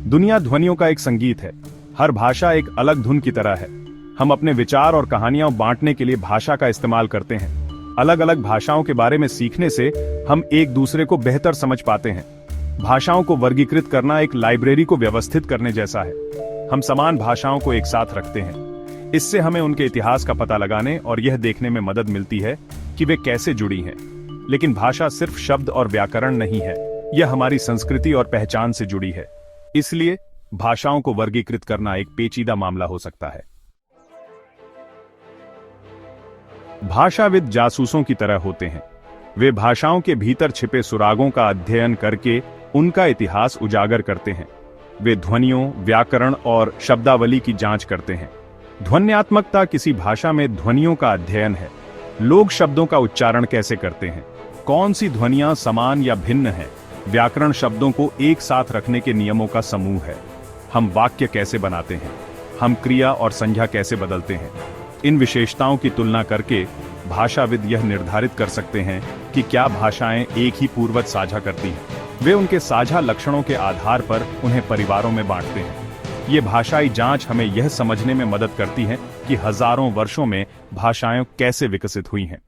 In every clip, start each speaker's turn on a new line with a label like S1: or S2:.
S1: दुनिया ध्वनियों का एक संगीत है। हर भाषा एक अलग धुन की तरह है। हम अपने विचार और कहानियां बांटने के लिए भाषा का इस्तेमाल करते हैं। अलग अलग भाषाओं के बारे में सीखने से हम एक दूसरे को बेहतर समझ पाते हैं। भाषाओं को वर्गीकृत करना एक लाइब्रेरी को व्यवस्थित करने जैसा है। हम समान भाषाओं को एक साथ रखते हैं। इससे हमें उनके इतिहास का पता लगाने और यह देखने में मदद मिलती है कि वे कैसे जुड़ी हैं। लेकिन भाषा सिर्फ शब्द और व्याकरण नहीं है, यह हमारी संस्कृति और पहचान से जुड़ी है। इसलिए भाषाओं को वर्गीकृत करना एक पेचीदा मामला हो सकता है। भाषाविद जासूसों की तरह होते हैं। वे भाषाओं के भीतर छिपे सुरागों का अध्ययन करके उनका इतिहास उजागर करते हैं। वे ध्वनियों, व्याकरण और शब्दावली की जांच करते हैं। ध्वन्यात्मकता किसी भाषा में ध्वनियों का अध्ययन है। लोग शब्दों का उच्चारण कैसे करते हैं, कौन सी ध्वनियां समान या भिन्न हैं। व्याकरण शब्दों को एक साथ रखने के नियमों का समूह है। हम वाक्य कैसे बनाते हैं, हम क्रिया और संज्ञा कैसे बदलते हैं। इन विशेषताओं की तुलना करके भाषाविद यह निर्धारित कर सकते हैं कि क्या भाषाएं एक ही पूर्वज साझा करती हैं। वे उनके साझा लक्षणों के आधार पर उन्हें परिवारों में बांटते हैं। ये भाषाई जांच हमें यह समझने में मदद करती है कि हजारों वर्षों में भाषाएं कैसे विकसित हुई हैं।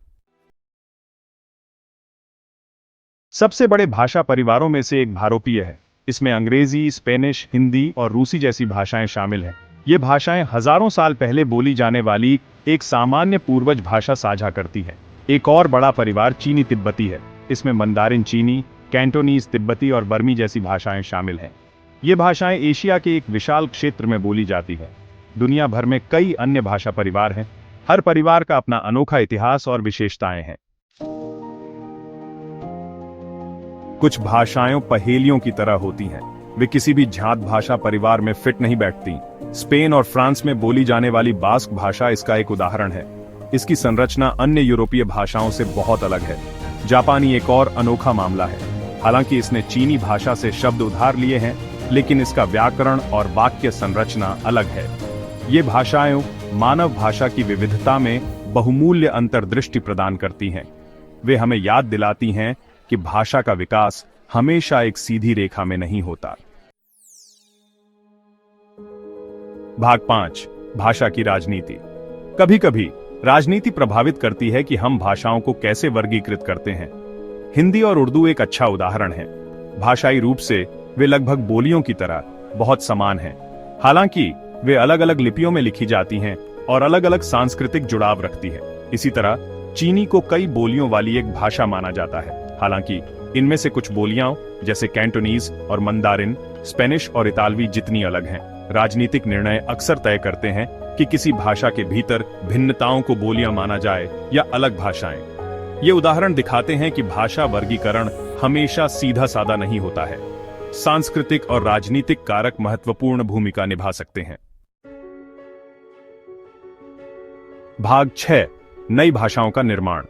S1: सबसे बड़े भाषा परिवारों में से एक भारोपीय है। इसमें अंग्रेजी, स्पेनिश, हिंदी और रूसी जैसी भाषाएं शामिल हैं। ये भाषाएं हजारों साल पहले बोली जाने वाली एक सामान्य पूर्वज भाषा साझा करती है। एक और बड़ा परिवार चीनी तिब्बती है। इसमें मंदारिन चीनी, कैंटोनीज तिब्बती और बर्मी जैसी भाषाएं शामिल हैं। ये भाषाएं एशिया के एक विशाल क्षेत्र में बोली जाती है। दुनिया भर में कई अन्य भाषा परिवार हैं। हर परिवार का अपना अनोखा इतिहास और विशेषताएं हैं। कुछ भाषाएं पहेलियों की तरह होती हैं। वे किसी भी जात भाषा परिवार में फिट नहीं बैठती। स्पेन और फ्रांस में बोली जाने वाली बास्क भाषा इसका एक उदाहरण है। इसकी संरचना अन्य यूरोपीय भाषाओं से बहुत अलग है। जापानी एक और अनोखा मामला है। हालांकि इसने चीनी भाषा से शब्द उधार लिए हैं, लेकिन इसका व्याकरण और वाक्य संरचना अलग है। ये भाषाएं मानव भाषा की विविधता में बहुमूल्य अंतर्दृष्टि प्रदान करती हैं। वे हमें याद दिलाती हैं कि भाषा का विकास हमेशा एक सीधी रेखा में नहीं होता। भाग 5, भाषा की राजनीति। कभी कभी राजनीति प्रभावित करती है कि हम भाषाओं को कैसे वर्गीकृत करते हैं। हिंदी और उर्दू एक अच्छा उदाहरण है। भाषाई रूप से वे लगभग बोलियों की तरह बहुत समान हैं। हालांकि वे अलग अलग लिपियों में लिखी जाती हैं और अलग अलग सांस्कृतिक जुड़ाव रखती है। इसी तरह चीनी को कई बोलियों वाली एक भाषा माना जाता है। हालांकि इनमें से कुछ बोलियां जैसे कैंटोनीज और मंदारिन, स्पेनिश और इतालवी जितनी अलग हैं। राजनीतिक निर्णय अक्सर तय करते हैं कि किसी भाषा के भीतर भिन्नताओं को बोलियां माना जाए या अलग भाषाएं। ये उदाहरण दिखाते हैं कि भाषा वर्गीकरण हमेशा सीधा साधा नहीं होता है। सांस्कृतिक और राजनीतिक कारक महत्वपूर्ण भूमिका निभा सकते हैं। भाग 6, नई भाषाओं का निर्माण।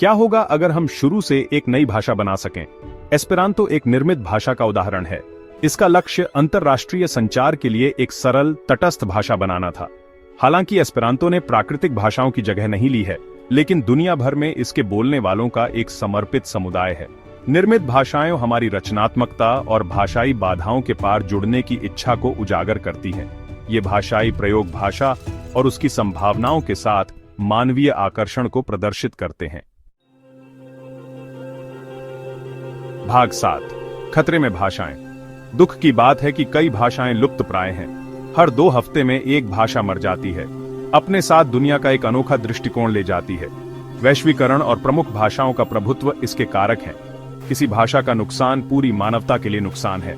S1: क्या होगा अगर हम शुरू से एक नई भाषा बना सकें? एस्पेरांतो एक निर्मित भाषा का उदाहरण है। इसका लक्ष्य अंतरराष्ट्रीय संचार के लिए एक सरल, तटस्थ भाषा बनाना था। हालांकि एस्पेरांतो ने प्राकृतिक भाषाओं की जगह नहीं ली है, लेकिन दुनिया भर में इसके बोलने वालों का एक समर्पित समुदाय है। निर्मित भाषाएं हमारी रचनात्मकता और भाषाई बाधाओं के पार जुड़ने की इच्छा को उजागर करती है। ये भाषाई प्रयोग भाषा और उसकी संभावनाओं के साथ मानवीय आकर्षण को प्रदर्शित करते हैं। भाग 7, खतरे में भाषाएं। दुख की बात है कि कई भाषाएं लुप्त प्राय हैं। हर 2 हफ्ते में एक भाषा मर जाती है। अपने साथ दुनिया का एक अनोखा दृष्टिकोण ले जाती है। वैश्वीकरण और प्रमुख भाषाओं का प्रभुत्व इसके कारक हैं। किसी भाषा का नुकसान पूरी मानवता के लिए नुकसान है।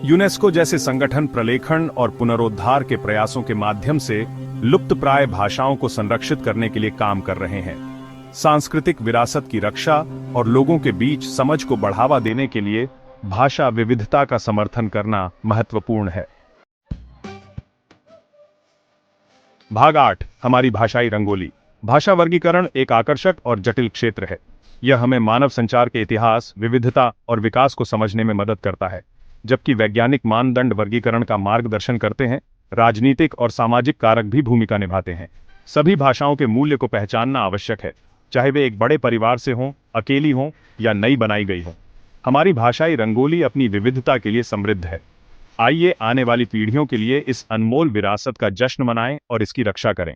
S1: यूनेस्को जैसे संगठन प्रलेखन और पुनरुद्धार के प्रयासों के माध्यम से लुप्तप्राय भाषाओं को संरक्षित करने के लिए काम कर रहे हैं। सांस्कृतिक विरासत की रक्षा और लोगों के बीच समझ को बढ़ावा देने के लिए भाषा विविधता का समर्थन करना महत्वपूर्ण है। भाग 8, हमारी भाषाई रंगोली। भाषा वर्गीकरण एक आकर्षक और जटिल क्षेत्र है। यह हमें मानव संचार के इतिहास, विविधता और विकास को समझने में मदद करता है। जबकि वैज्ञानिक मानदंड वर्गीकरण का मार्गदर्शन करते हैं, राजनीतिक और सामाजिक कारक भी भूमिका निभाते हैं। सभी भाषाओं के मूल्य को पहचानना आवश्यक है, चाहे वे एक बड़े परिवार से हों, अकेली हों या नई बनाई गई हों। हमारी भाषाई रंगोली अपनी विविधता के लिए समृद्ध है। आइए आने वाली पीढ़ियों के लिए इस अनमोल विरासत का जश्न मनाएं और इसकी रक्षा करें।